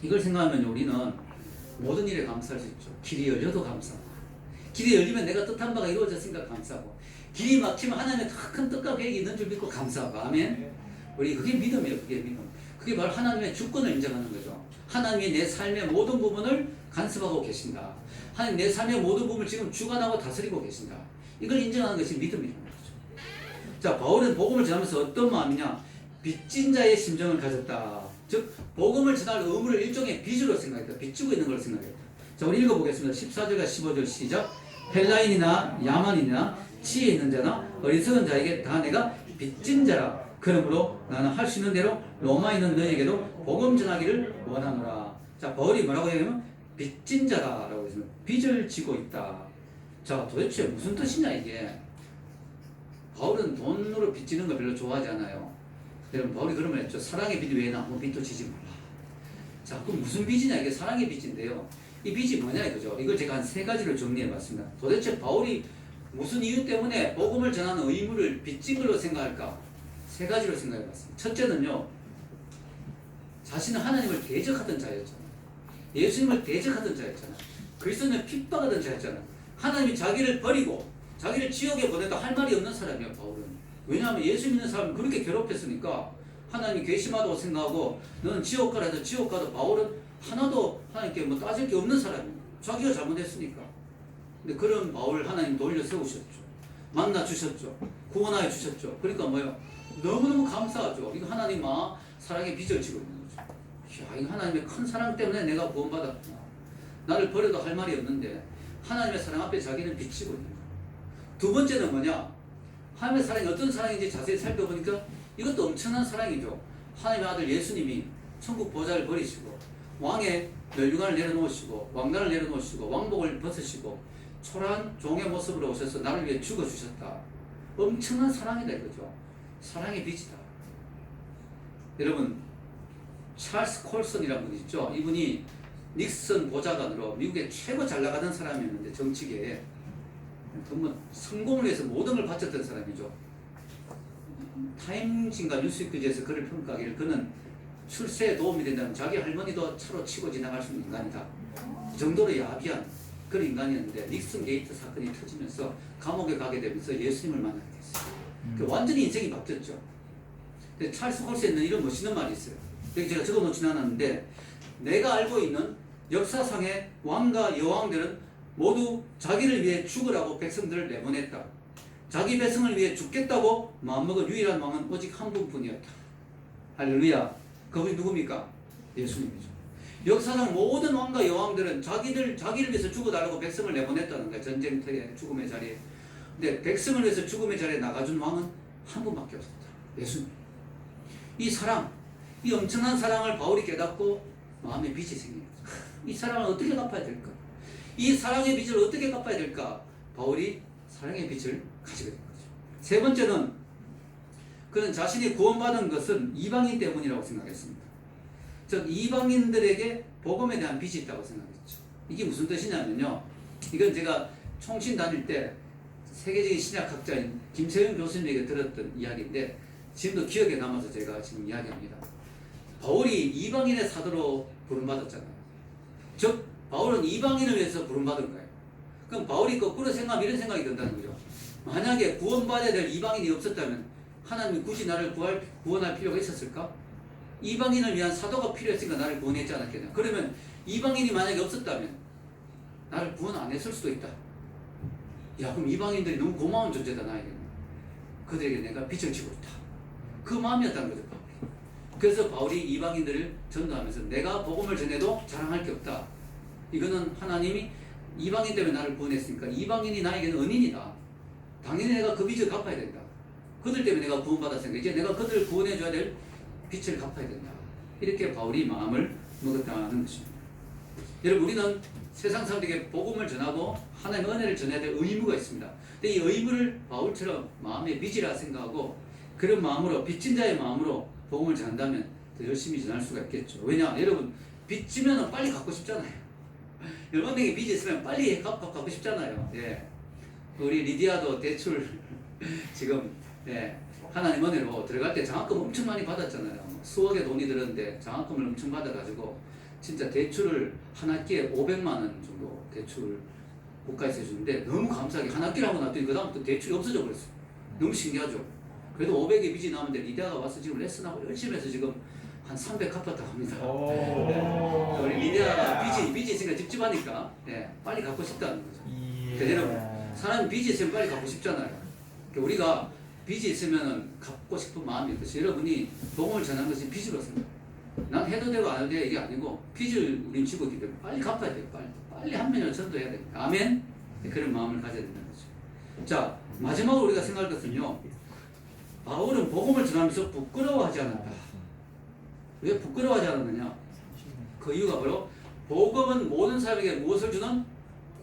이걸 생각하면 우리는 모든 일에 감사할 수 있죠. 길이 열려도 감사하고, 길이 열리면 내가 뜻한 바가 이루어졌으니까 감사하고, 길이 막히면 하나님의 더 큰 뜻과 계획이 있는 줄 믿고 감사하고. 아멘? 우리 그게 믿음이에요. 그게 믿음. 그게 바로 하나님의 주권을 인정하는 거죠. 하나님이 내 삶의 모든 부분을 간섭하고 계신다. 하나님 내 삶의 모든 부분을 지금 주관하고 다스리고 계신다. 이걸 인정하는 것이 믿음이라는 거죠. 자, 바울은 복음을 전하면서 어떤 마음이냐? 빚진 자의 심정을 가졌다. 즉, 복음을 전할 의무를 일종의 빚으로 생각했다. 빚지고 있는 걸 생각했다. 자, 우리 읽어보겠습니다. 14절과 15절 시작. 헬라인이나 야만이나 지혜 있는 자나 어리석은 자에게 다 내가 빚진 자라. 그러므로 나는 할 수 있는 대로 로마에 있는 너에게도 복음 전하기를 원하노라. 자, 바울이 뭐라고 얘기하면 빚진 자다라고 해서 빚을 지고 있다. 자, 도대체 무슨 뜻이냐 이게. 바울은 돈으로 빚지는 거 별로 좋아하지 않아요. 여러분, 바울이 그러면 했죠. 사랑의 빚 외에는 아무 빚도 지지 말라. 자, 그럼 무슨 빚이냐? 이게 사랑의 빚인데요. 이 빚이 뭐냐 이거죠. 이걸 제가 한 3가지로 정리해 봤습니다. 도대체 바울이 무슨 이유 때문에 복음을 전하는 의무를 빚진 걸로 생각할까? 3가지로 생각해 봤습니다. 첫째는요, 자신은 하나님을 대적하던 자였잖아요. 예수님을 대적하던 자였잖아요. 그리스도는 핍박하던 자였잖아요. 하나님이 자기를 버리고 자기를 지옥에 보내도 할 말이 없는 사람이에요, 바울은. 왜냐하면 예수 믿는 사람을 그렇게 괴롭혔으니까 하나님이 괘씸하다고 생각하고 너는 지옥 가라 해서 지옥 가도 바울은 하나도 하나님께 뭐 따질 게 없는 사람이에요. 자기가 잘못했으니까. 근데 그런 바울을 하나님 돌려 세우셨죠. 만나 주셨죠. 구원하여 주셨죠. 그러니까 뭐예요? 너무너무 감사하죠. 이거 하나님 사랑의 빚을 지고 있는 거죠. 야, 이거 하나님의 큰 사랑 때문에 내가 구원받았구나. 나를 버려도 할 말이 없는데 하나님의 사랑 앞에 자기는 빚지고 있는 거예요. 두 번째는 뭐냐? 하나님의 사랑이 어떤 사랑인지 자세히 살펴보니까 이것도 엄청난 사랑이죠. 하나님의 아들 예수님이 천국 보좌를 버리시고 왕의 멸류관을 내려놓으시고 왕관을 내려놓으시고 왕복을 벗으시고 초라한 종의 모습으로 오셔서 나를 위해 죽어주셨다. 엄청난 사랑이다 이거죠. 사랑의 빚이다. 여러분, 찰스 콜슨이라는 분 있죠. 이분이 닉슨 보좌관으로 미국의 최고 잘 나가던 사람이었는데 정치계에 정말 성공을 위해서 모든 걸 바쳤던 사람이죠. 타임즈인가 뉴스위크에서 그를 평가하기를 그는 출세에 도움이 된다면 자기 할머니도 차로 치고 지나갈 수 있는 인간이다. 그 정도로 야비한 그런 인간이었는데 닉슨 게이트 사건이 터지면서 감옥에 가게 되면서 예수님을 만나게 됐어요. 완전히 인생이 바뀌었죠. 근데 찰스 콜슨에는 이런 멋있는 말이 있어요. 여기 제가 적어놓진 않았는데 내가 알고 있는 역사상의 왕과 여왕들은 모두 자기를 위해 죽으라고 백성들을 내보냈다. 자기 백성을 위해 죽겠다고 마음먹은 유일한 왕은 오직 한 분뿐이었다. 할렐루야. 그분이 누굽니까? 예수님이죠. 역사상 모든 왕과 여왕들은 자기를 위해서 죽어달라고 백성을 내보냈다는 거예요. 전쟁터에 죽음의 자리에. 근데 백성을 위해서 죽음의 자리에 나가준 왕은 한 분밖에 없었다. 예수님. 이 사랑, 이 엄청난 사랑을 바울이 깨닫고 마음에 빚이 생깁니다. 이 사랑을 어떻게 갚아야 될까? 이 사랑의 빚을 어떻게 갚아야 될까? 바울이 사랑의 빚을 가지게 된 거죠. 세 번째는 그는 자신이 구원받은 것은 이방인 때문이라고 생각했습니다. 즉 이방인들에게 복음에 대한 빚이 있다고 생각했죠. 이게 무슨 뜻이냐면요. 이건 제가 총신 다닐 때 세계적인 신약학자인 김세윤 교수님에게 들었던 이야기인데 지금도 기억에 남아서 제가 지금 이야기합니다. 바울이 이방인의 사도로 부름받았잖아요. 즉 바울은 이방인을 위해서 부름받은 거예요. 그럼 바울이 거꾸로 생각하면 이런 생각이 든다는 거죠. 만약에 구원받아야 될 이방인이 없었다면 하나님이 굳이 나를 구원할 필요가 있었을까? 이방인을 위한 사도가 필요했으니까 나를 구원했지 않았겠냐. 그러면 이방인이 만약에 없었다면 나를 구원 안 했을 수도 있다. 야, 그럼 이방인들이 너무 고마운 존재다 나에게는. 그들에게 내가 빚을 지고 있다. 그 마음이었다는 거죠, 바울이. 그래서 바울이 이방인들을 전도하면서 내가 복음을 전해도 자랑할 게 없다. 이거는 하나님이 이방인 때문에 나를 구원했으니까 이방인이 나에게는 은인이다. 당연히 내가 그 빚을 갚아야 된다. 그들 때문에 내가 구원받았으니까 이제 내가 그들을 구원해줘야 될 빚을 갚아야 된다. 이렇게 바울이 마음을 먹었다는 것입니다. 여러분, 우리는 세상 사람들에게 복음을 전하고 하나님의 은혜를 전해야 될 의무가 있습니다. 근데 이 의무를 바울처럼 마음의 빚이라 생각하고 그런 마음으로 빚진 자의 마음으로 복음을 전한다면 더 열심히 전할 수가 있겠죠. 왜냐? 여러분, 빚지면 빨리 갚고 싶잖아요. 여러분에게 빚이 있으면 빨리 갚고 싶잖아요. 예. 우리 리디아도 대출 지금 하나님 은혜로 들어갈 때 장학금 엄청 많이 받았잖아요. 수억의 돈이 들었는데 장학금을 엄청 받아가지고 진짜 대출을 한 학기에 500만 원 정도 대출 국가에서 해주는데 너무 감사하게 한 학기를 하고 났더니 그 다음부터 대출이 없어져 버렸어요. 너무 신기하죠. 그래도 500의 빚이 남았는데 리디아가 와서 지금 레슨하고 열심히 해서 지금 한 300 갚았다고 합니다. 우리 리디아가 빚이 있으니까 찝찝하니까 빨리 갚고 싶다는 거죠. 여러분, 사람이 빚이 있으면 빨리 갚고 싶잖아요. 우리가 빚이 있으면 갚고 싶은 마음이 있듯이 여러분이 복음을 전하는 것이 빚으로 생각해요. 난 해도 되고 안 해도 돼 이게 아니고 빚을 우린 지고 있기 때문에 빨리 갚아야 돼요. 빨리 한 명을 전도해야 됩니다. 아멘? 그런 마음을 가져야 된다는 거죠. 자, 마지막으로 우리가 생각할 것은요, 바울은 복음을 전하면서 부끄러워하지 않았다. 왜 부끄러워하지 않았느냐? 그 이유가 바로 복음은 모든 사람에게 무엇을 주는?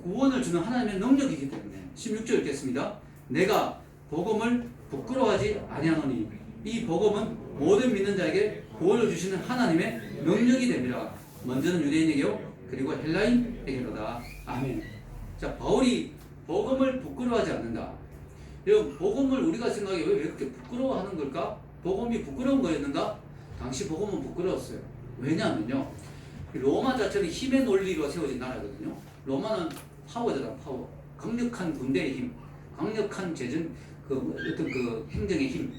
구원을 주는 하나님의 능력이기 때문에. 16절 읽겠습니다. 내가 복음을 부끄러워하지 아니하노니 이 복음은 모든 믿는 자에게 구원을 주시는 하나님의 능력이 됩니다. 먼저는 유대인에게요, 그리고 헬라인에게로다. 아멘. 자, 바울이 복음을 부끄러워하지 않는다. 여러분, 복음을 우리가 생각해 왜 그렇게 부끄러워하는 걸까? 복음이 부끄러운 거였는가? 당시 복음은 부끄러웠어요. 왜냐하면요, 로마 자체는 힘의 논리로 세워진 나라거든요. 로마는 파워잖아, 파워. 강력한 군대의 힘, 강력한 재정, 어떤 행정의 힘,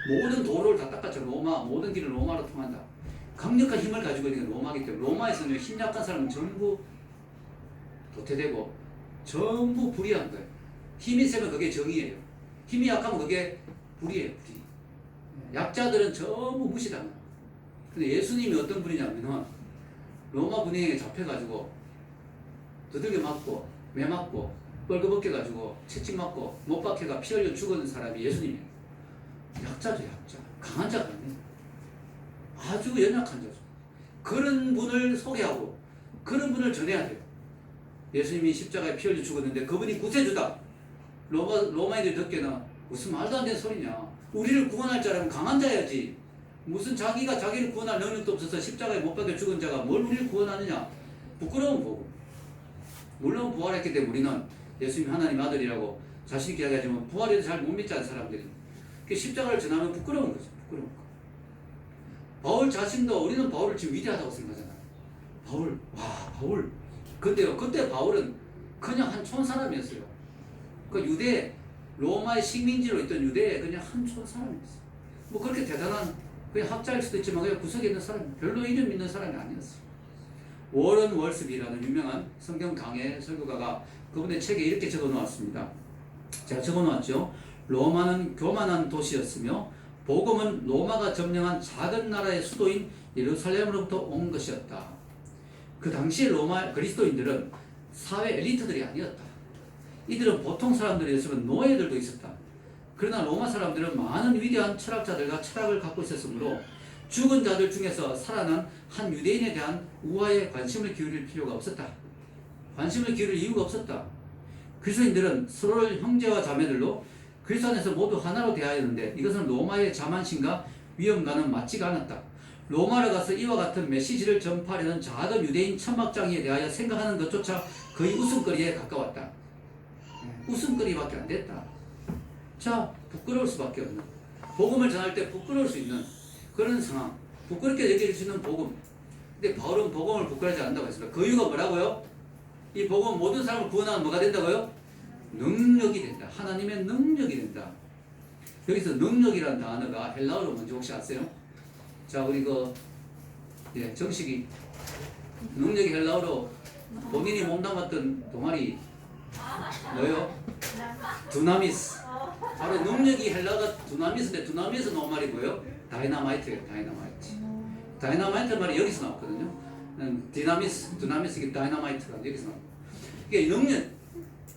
모든 도로를 다 닦아쳐. 로마, 모든 길은 로마로 통한다. 강력한 힘을 가지고 있는 게 로마이기 때문에 로마에서는 힘 약한 사람은 전부 도태되고 전부 불의한 거예요. 힘이 세면 그게 정의예요. 힘이 약하면 그게 불의예요, 불의. 약자들은 전부 무시당해요. 근데 예수님이 어떤 분이냐면 로마 군인에게 잡혀가지고 두들겨 맞고 매 맞고 뻘거벗겨가지고 채찍 맞고 못 박혀가 피 흘려 죽은 사람이 예수님이에요. 약자죠, 약자. 강한 자가 아니에요. 아주 연약한 자죠. 그런 분을 소개하고 그런 분을 전해야 돼요. 예수님이 십자가에 피 흘려 죽었는데 그분이 구세주다. 로마인들이 듣기에는 무슨 말도 안 되는 소리냐. 우리를 구원할 자라면 강한 자야지. 무슨 자기가 자기를 구원할 능력도 없어서 십자가에 못 박혀 죽은 자가 뭘 우리를 구원하느냐. 부끄러운 거고. 물론 부활했기 때문에 우리는 예수님 하나님 아들이라고 자신있게 이야기하지만 부활해도 잘 못 믿지 않은 사람들이 십자가를 전하면 부끄러운 거죠. 부끄러운 거. 바울 자신도 우리는 바울을 지금 위대하다고 생각하잖아요. 바울. 근데요, 그때 바울은 그냥 한 촌사람이었어요. 그 유대, 로마의 식민지로 있던 유대에 그냥 한 촌사람이었어요. 뭐 그렇게 대단한 그냥 학자일 수도 있지만 그냥 구석에 있는 사람, 별로 이름 있는 사람이 아니었어요. 워런 월스비라는 유명한 성경 강해 설교가가 그분의 책에 이렇게 적어 놓았습니다. 제가 적어 놓았죠. 로마는 교만한 도시였으며 복음은 로마가 점령한 작은 나라의 수도인 예루살렘으로부터 온 것이었다. 그 당시 로마 그리스도인들은 사회 엘리트들이 아니었다. 이들은 보통 사람들이었으면 노예들도 있었다. 그러나 로마 사람들은 많은 위대한 철학자들과 철학을 갖고 있었으므로 죽은 자들 중에서 살아난 한 유대인에 대한 우화에 관심을 기울일 필요가 없었다. 관심을 기울일 이유가 없었다. 그리스도인들은 서로를 형제와 자매들로 그리스도 안에서 모두 하나로 대하였는데 이것은 로마의 자만심과 위험과는 맞지가 않았다. 로마로 가서 이와 같은 메시지를 전파하려는 작은 유대인 천막장이에 대하여 생각하는 것조차 거의 웃음거리에 가까웠다. 웃음거리밖에 안 됐다. 자, 부끄러울 수밖에 없는, 복음을 전할 때 부끄러울 수 있는 그런 상황, 부끄럽게 여길 수 있는 복음. 근데 바울은 복음을 부끄러워하지 않는다고 했습니다. 그 이유가 뭐라고요? 이 복음 모든 사람을 구원하는 뭐가 된다고요? 능력이 된다. 하나님의 능력이 된다. 여기서 능력이라는 단어가 헬라어로 뭔지 혹시 아세요? 자, 우리 정식이 능력이 헬라어로 본인이 몸담았던 동아리 뭐요? 두나미스. 바로 능력이 헬라어가 두나미스인데 두나미스 나온 말이 뭐예요? 다이나마이트예요. 다이나마이트 말이 여기서 나왔거든요. 두나미스 이게 다이나마이트가 여기서 나옵니다. 이게 능력.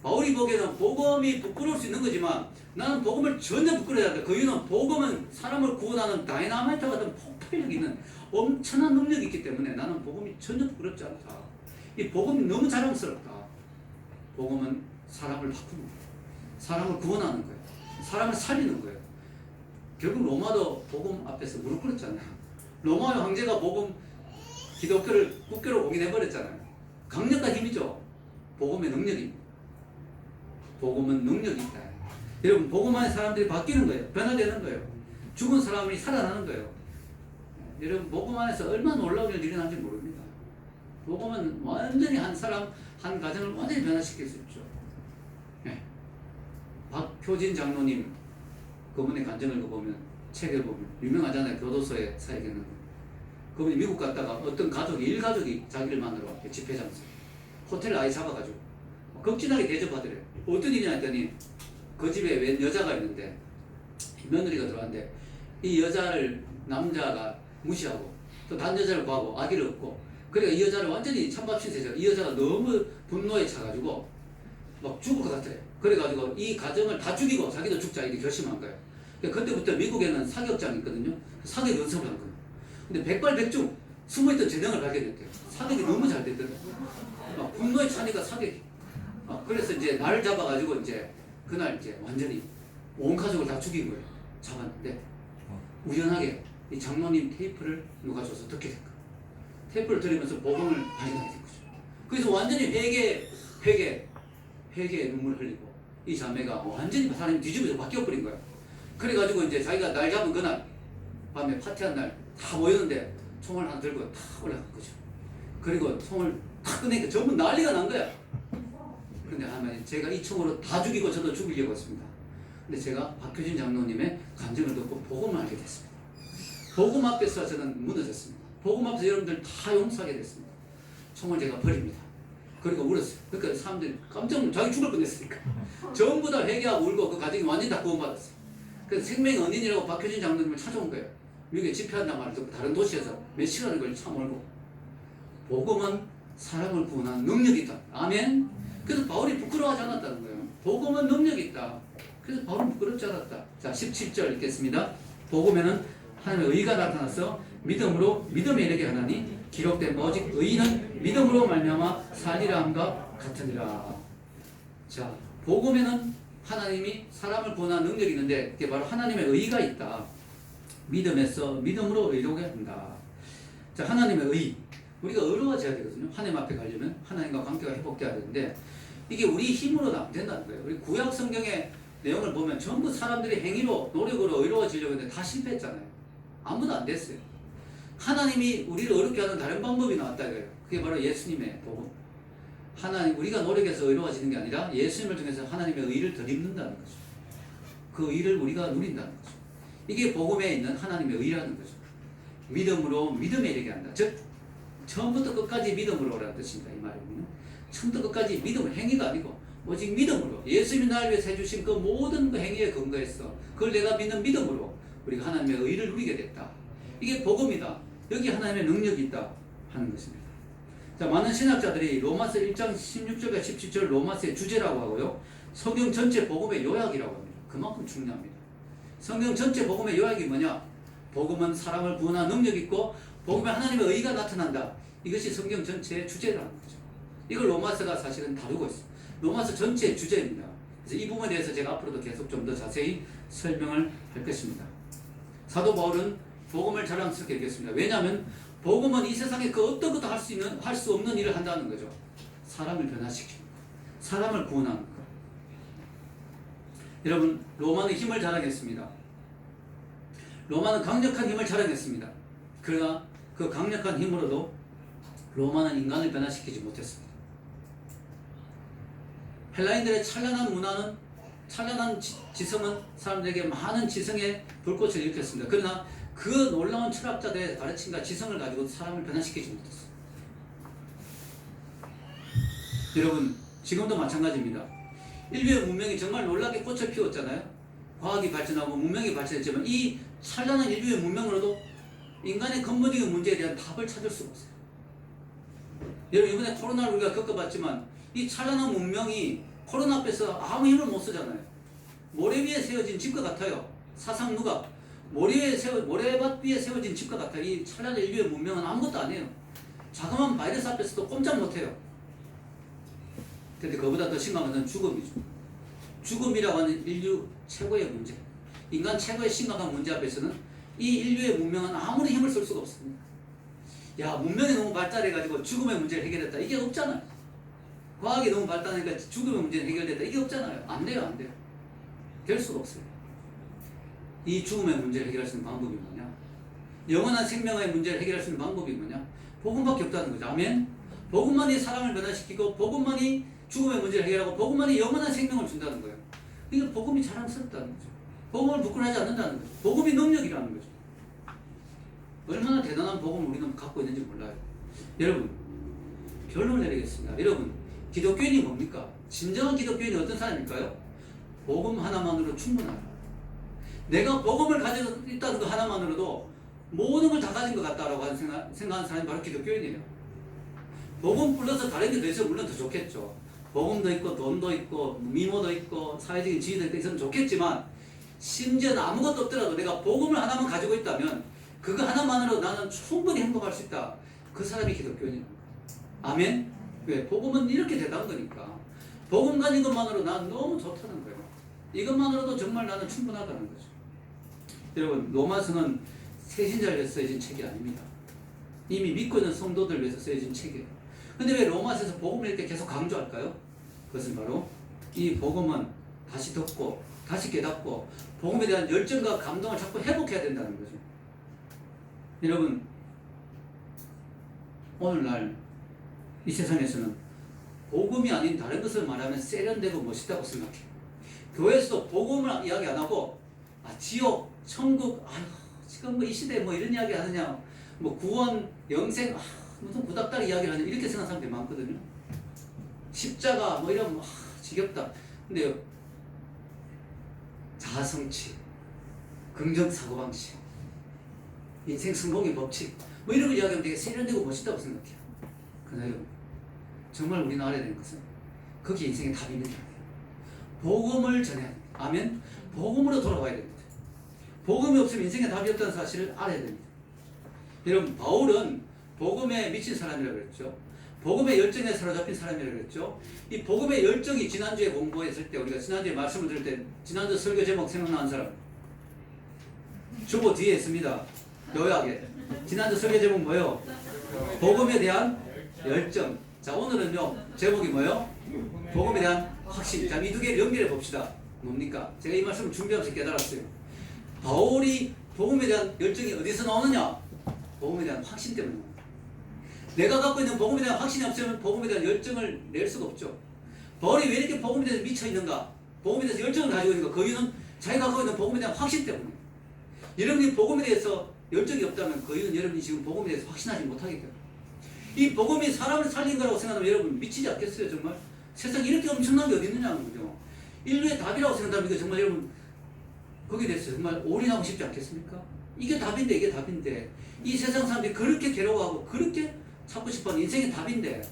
바울이 보기에는 복음이 부끄러울 수 있는 거지만 나는 복음을 전혀 부끄러워하지 않는다. 그 이유는 복음은 사람을 구원하는 다이나마이트 같은 폭발력 있는 엄청난 능력이 있기 때문에 나는 복음이 전혀 부끄럽지 않다. 이 복음이 너무 자랑스럽다. 복음은 사람을 바꾸는 거예요. 사람을 구원하는 거예요. 사람을 살리는 거예요. 결국 로마도 복음 앞에서 무릎 꿇었잖아요. 로마의 황제가 복음 기독교를 국교로 공인해버렸잖아요. 강력한 힘이죠. 복음의 능력입니다. 복음은 능력이 있다. 여러분, 복음 안에 사람들이 바뀌는 거예요. 변화되는 거예요. 죽은 사람이 살아나는 거예요. 여러분, 복음 안에서 얼마나 놀라운 일이 일어나는지 모릅니다. 복음은 완전히 한 사람, 한 가정을 완전히 변화시킬 수 있죠. 네. 박효진 장로님 그분의 간증을 보면, 책을 보면 유명하잖아요. 교도소에 사역했는 거. 그분이 미국 갔다가 어떤 가족이, 일가족이 자기를 만나러 왔대요. 집회 장소. 호텔 아이 잡아가지고 극진하게 대접하더래요. 어떤 일이냐 했더니 그 집에 웬 여자가 있는데 며느리가 들어왔는데 이 여자를 남자가 무시하고 또 다른 여자를 구하고 아기를 얻고, 그러니까 이 여자를 완전히 찬밥 신세죠. 이 여자가 너무 분노에 차가지고 막 죽을 것 같아요. 그래가지고 이 가정을 다 죽이고 자기도 죽자 이렇게 결심한 거예요. 그때부터 미국에는 사격장이 있거든요. 사격 연습을 한 거예요. 근데 백발백중 숨어있던 재능을 발견했대요. 사격이 너무 잘 되더라고요. 분노에 차니까 사격이. 그래서 이제 날 잡아가지고 이제 그날 이제 완전히 온 가족을 다 죽인 거예요. 잡았는데 우연하게 이 장로님 테이프를 누가 줘서 듣게 된 거예요. 테이프를 들으면서 복음을 발견하게 된 거죠. 그래서 완전히 회개의 눈물을 흘리고 이 자매가 완전히 사람이 뒤집어져 바뀌어버린 거예요. 그래가지고 이제 자기가 날 잡은 그날 밤에 파티한 날 다 모였는데 총을 하나 들고 다 올라간 거죠. 그리고 총을 탁 꺼내니까 전부 난리가 난 거야. 근데 하나님 제가 이 총으로 다 죽이고 저도 죽이려고 했습니다. 근데 제가 박효진 장로님의 간증을 듣고 복음을 알게 됐습니다. 복음 앞에서 저는 무너졌습니다. 복음 앞에서 여러분들 다 용서하게 됐습니다. 총을 제가 버립니다. 그러니까 울었어요. 그러니까 사람들이 깜짝 놀라서 자기 죽을 뻔했으니까 전부 다 회개하고 울고 그 가정이 완전히 다 구원받았어요. 그래서 생명의 은인이라고 박효진 장로님을 찾아온 거예요. 미국에 집회한다는 말을 듣고 다른 도시에서 몇 시간을 걸려 차 몰고. 복음은 사람을 구원하는 능력이 있다. 아멘. 그래서 바울이 부끄러워하지 않았다는 거예요. 복음은 능력이 있다. 그래서 바울은 부끄럽지 않았다. 자, 17절 읽겠습니다. 복음에는 하나님의 의가 나타나서 믿음으로 믿음에 이르게 하나니 기록된 오직 의인은 믿음으로 말미암아 살리라 함과 같으니라. 자, 복음에는 하나님이 사람을 구원하는 능력이 있는데 그게 바로 하나님의 의가 있다. 믿음에서 믿음으로 의롭게 한다. 자, 하나님의 의. 우리가 의로워져야 되거든요. 하나님 앞에 가려면 하나님과 관계가 회복돼야 되는데 이게 우리 힘으로는 안 된다는 거예요. 우리 구약 성경의 내용을 보면 전부 사람들이 행위로 노력으로 의로워지려고 했는데 다 실패했잖아요. 아무도 안 됐어요. 하나님이 우리를 어렵게 하는 다른 방법이 나왔다 이거예요. 그게 바로 예수님의 복음. 하나님 우리가 노력해서 의로워지는 게 아니라 예수님을 통해서 하나님의 의를 덧입는다는 거죠. 그 의를 우리가 누린다는 거죠. 이게 복음에 있는 하나님의 의라는 거죠. 믿음으로 믿음에 이르게 한다. 즉 처음부터 끝까지 믿음으로 오라는 뜻입니다. 이 말은 처음부터 끝까지 믿음을 행위가 아니고 오직 믿음으로 예수님이 나를 위해서 해주신 그 모든 그 행위에 근거해서 그걸 내가 믿는 믿음으로 우리가 하나님의 의를 누리게 됐다. 이게 복음이다. 여기 하나님의 능력이 있다 하는 것입니다. 자, 많은 신학자들이 로마서 1장 16절과 17절 로마서의 주제라고 하고요. 성경 전체 복음의 요약이라고 합니다. 그만큼 중요합니다. 성경 전체 복음의 요약이 뭐냐? 복음은 사람을 구원하는 능력이 있고 복음에 하나님의 의가 나타난다. 이것이 성경 전체의 주제라는 거죠. 이걸 로마서가 사실은 다루고 있습니다. 로마서 전체의 주제입니다. 그래서 이 부분에 대해서 제가 앞으로도 계속 좀 더 자세히 설명을 할 것입니다. 사도 바울은 복음을 자랑스럽게 여겼습니다. 왜냐하면 복음은 이 세상에 그 어떤 것도 할 수 없는 일을 한다는 거죠. 사람을 변화시키는 거. 사람을 구원하는 거. 여러분, 로마는 힘을 자랑했습니다. 로마는 강력한 힘을 자랑했습니다. 그러나 그 강력한 힘으로도 로마는 인간을 변화시키지 못했습니다. 헬라인들의 찬란한 문화는 찬란한 지성은 사람들에게 많은 지성의 불꽃을 일으켰습니다. 그러나 그 놀라운 철학자들의 가르침과 지성을 가지고 사람을 변화시키지 못했어요. 여러분, 지금도 마찬가지입니다. 인류의 문명이 정말 놀랍게 꽃을 피웠잖아요. 과학이 발전하고 문명이 발전했지만 이 찬란한 인류의 문명으로도 인간의 근본적인 문제에 대한 답을 찾을 수가 없어요. 여러분, 이번에 코로나를 우리가 겪어봤지만 이 찬란한 문명이 코로나 앞에서 아무 힘을 못 쓰잖아요. 모래 위에 세워진 집과 같아요. 사상 누각. 모래밭 위에 세워진 집과 같아요. 이 찬란한 인류의 문명은 아무것도 아니에요. 자그마한 바이러스 앞에서도 꼼짝 못해요. 근데 그보다 더 심각한 건 죽음이죠. 죽음이라고 하는 인류 최고의 문제. 인간 최고의 심각한 문제 앞에서는 이 인류의 문명은 아무리 힘을 쓸 수가 없습니다. 야, 문명이 너무 발달해가지고 죽음의 문제를 해결했다. 이게 없잖아요. 과학이 너무 발달하니까 죽음의 문제는 해결됐다. 이게 없잖아요. 안 돼요, 안 돼요. 될 수가 없어요. 이 죽음의 문제를 해결할 수 있는 방법이 뭐냐? 영원한 생명의 문제를 해결할 수 있는 방법이 뭐냐? 복음밖에 없다는 거죠. 아멘? 복음만이 사람을 변화시키고 복음만이 죽음의 문제를 해결하고 복음만이 영원한 생명을 준다는 거예요. 이게 복음이 자랑스럽다는 거죠. 복음을 부끄러워하지 않는다는 거죠. 복음이 능력이라는 거죠. 얼마나 대단한 복음을 우리는 갖고 있는지 몰라요. 여러분, 결론을 내리겠습니다. 여러분, 기독교인이 뭡니까? 진정한 기독교인이 어떤 사람일까요? 복음 하나만으로 충분하다. 내가 복음을 가지고 있다는 것 하나만으로도 모든 걸 다 가진 것 같다라고 생각하는 사람이 바로 기독교인이에요. 복음 플러스 다른 게 더 있으면 물론 더 좋겠죠. 복음도 있고 돈도 있고 미모도 있고 사회적인 지위도 있고 있으면 좋겠지만 심지어 아무것도 없더라도 내가 복음을 하나만 가지고 있다면 그거 하나만으로 나는 충분히 행복할 수 있다. 그 사람이 기독교인이라는 거예요. 아멘? 왜? 복음은 이렇게 대단한 거니까. 복음 가진 것만으로 난 너무 좋다는 거예요. 이것만으로도 정말 나는 충분하다는 거죠. 여러분, 로마서는 새신자를 위해서 쓰여진 책이 아닙니다. 이미 믿고 있는 성도들을 위해서 쓰여진 책이에요. 근데 왜 로마서에서 복음을 이렇게 계속 강조할까요? 그것은 바로 이 복음은 다시 듣고 다시 깨닫고 복음에 대한 열정과 감동을 자꾸 회복해야 된다는 거죠. 여러분, 오늘날 이 세상에서는 복음이 아닌 다른 것을 말하면 세련되고 멋있다고 생각해요. 교회에서도 복음을 이야기 안 하고 지옥, 천국, 아유 지금 뭐 이 시대에 뭐 이런 이야기 하느냐, 뭐 구원, 영생, 무슨 구닥다리 이야기를 하냐 이렇게 생각하는 사람들이 많거든요. 십자가 뭐 이러면 지겹다. 근데 자아성취, 긍정 사고방식, 인생 성공의 법칙 뭐 이런 걸 이야기하면 되게 세련되고 멋있다고 생각해요. 그러나 정말 우리가 알아야 되는 것은 그게 인생의 답이 있는 게 아니에요. 복음을 전해야 됩니다. 아멘. 복음으로 돌아와야 됩니다. 복음이 없으면 인생의 답이 없다는 사실을 알아야 됩니다. 여러분, 바울은 복음에 미친 사람이라고 그랬죠. 복음의 열정에 사로잡힌 사람이라고 그랬죠. 이 복음의 열정이 지난주에 공부했을 때 우리가 지난주에 말씀을 들을 때 지난주 설교 제목 생각나는 사람 주보 뒤에 있습니다. 요약에 지난주 설교 제목 뭐예요? 복음에 대한 열정. 자, 오늘은요 제목이 뭐예요? 복음에 대한 확신. 자, 이 두 개를 연결해 봅시다. 뭡니까? 제가 이 말씀을 준비하면서 깨달았어요. 바울이 복음에 대한 열정이 어디서 나오느냐? 복음에 대한 확신 때문에 나옵니다. 내가 갖고 있는 복음에 대한 확신이 없으면 복음에 대한 열정을 낼 수가 없죠. 바울이 왜 이렇게 복음에 대해서 미쳐 있는가? 복음에 대해서 열정을 가지고 있는가? 그 이유는 자기가 갖고 있는 복음에 대한 확신 때문에. 여러분이 복음에 대해서 열정이 없다면 그 이유는 여러분이 지금 복음에 대해서 확신하지 못하게 돼요. 이 복음이 사람을 살린 거라고 생각하면 여러분 미치지 않겠어요? 정말 세상에 이렇게 엄청난 게 어디 있느냐는 거죠. 인류의 답이라고 생각하면 이거 정말 여러분 거기에 대해서 정말 올인하고 싶지 않겠습니까? 이게 답인데 이게 답인데 이 세상 사람들이 그렇게 괴로워하고 그렇게 찾고 싶어하는 인생의 답인데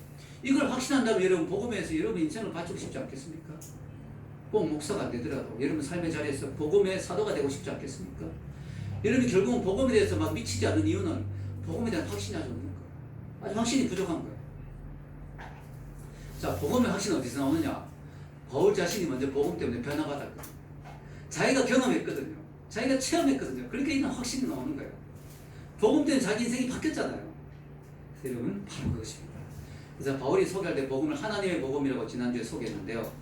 이걸 확신한다면 여러분 복음에서 여러분 인생을 바치고 싶지 않겠습니까? 꼭 목사가 안 되더라도 여러분 삶의 자리에서 복음의 사도가 되고 싶지 않겠습니까? 여러분이 결국은 복음에 대해서 막 미치지 않는 이유는 복음에 대한 확신이 아주 없는 거예요. 아주 확신이 부족한 거예요. 자, 복음의 확신은 어디서 나오느냐? 바울 자신이 먼저 복음 때문에 변화받았거든요. 자기가 경험했거든요. 자기가 체험했거든요. 그러니까 이런 확신이 나오는 거예요. 복음 때문에 자기 인생이 바뀌었잖아요. 여러분, 바로 그것입니다. 그래서 바울이 소개할 때 복음을 하나님의 복음이라고 지난주에 소개했는데요.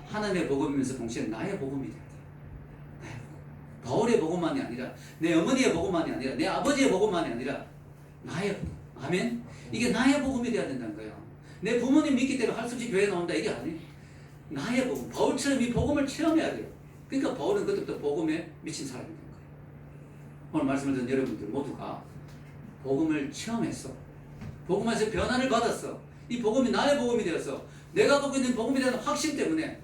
하나님의 복음이면서 동시에 나의 복음이 돼야 돼요. 나의 복음. 바울의 복음만이 아니라 내 어머니의 복음만이 아니라 내 아버지의 복음만이 아니라 나의 복음. 아멘? 이게 나의 복음이 돼야 된다는 거예요. 내 부모님 믿기 때문에 할 수 없이 교회에 나온다 이게 아니에요. 나의 복음. 바울처럼 이 복음을 체험해야 돼요. 그러니까 바울은 그때부터 복음에 미친 사람이 된 거예요. 오늘 말씀을 듣는 여러분들 모두가 복음을 체험했어. 복음에서 변화를 받았어. 이 복음이 나의 복음이 되어서 내가 갖고 있는 복음에 대한 확신 때문에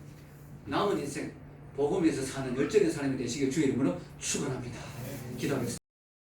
남은 인생 복음에서 사는 열정의 사람이 되시길 주의 이름으로 축원합니다. 기도하겠습니다.